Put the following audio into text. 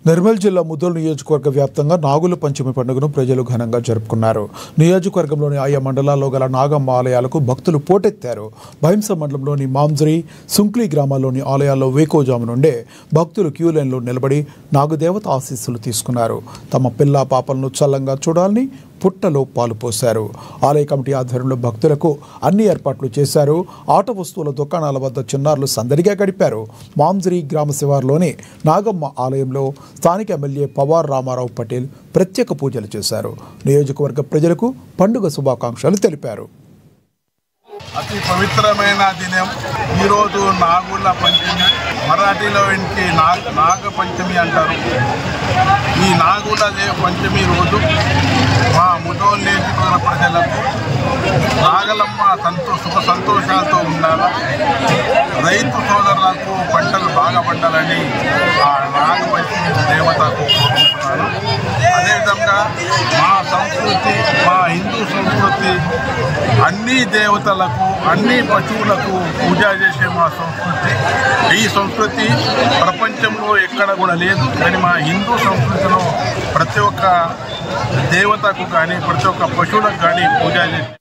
నిర్మల్ జిల్లా ముదోల్ నియోజకవర్గ వ్యాప్తంగా నాగుల పంచమి పండుగను ప్రజలు ఘనంగా జరుపుకున్నారు. నియోజకవర్గంలోని ఆయా మండలాల్లో గల నాగమ్మ ఆలయాలకు భక్తులు పోటెత్తారు. భైంస మండలంలోని మాంజ్రీ, సుంక్లీ గ్రామాల్లోని ఆలయాల్లో వేకోజాము నుండే భక్తులు క్యూ లైన్లో నిలబడి నాగదేవత ఆశీస్సులు తీసుకున్నారు. తమ పిల్ల పాపలను చల్లంగా చూడాలని పుట్టలో పాలు పోశారు. ఆలయ కమిటీ ఆధ్వర్యంలో భక్తులకు అన్ని ఏర్పాట్లు చేశారు. ఆట వస్తువుల దుకాణాల వద్ద చిన్నారులు సందడిగా గడిపారు. మాంజ్రీ గ్రామ శివారులోని నాగమ్మ ఆలయంలో స్థానిక ఎమ్మెల్యే పవార్ రామారావు పటేల్ ప్రత్యేక పూజలు చేశారు. నియోజకవర్గ ప్రజలకు పండుగ శుభాకాంక్షలు తెలిపారు. అతి పవిత్రమైన దినం ఈరోజు నాగుల పంచమి, మరాఠీలో ఇంటికి నాగ పంచమి అంటారు. ఈ నాగుల పంచమి రోజు మా ముదోల్ నియోజకవర్గ ప్రజలకు నాగలమ్మ సుఖ సంతోషాలతో ఉండాలి, రైతు సోదరులకు పంటలు బాగా పండాలని ఆ నాగ పంచమి దేవతకు కోరుకుంటున్నారు. అదేవిధంగా మా సంస్కృతి, మా హిందూ సంస్కృతి అన్ని దేవతలకు, అన్ని పశువులకు పూజ చేసే మా సంస్కృతి. ఈ సంస్కృతి ప్రపంచంలో ఎక్కడ కూడా లేదు. కానీ మా హిందూ సంస్కృతిలో ప్రతి ఒక్క దేవతకు కానీ, ప్రతి ఒక్క పశువులకు కానీ పూజ చేసి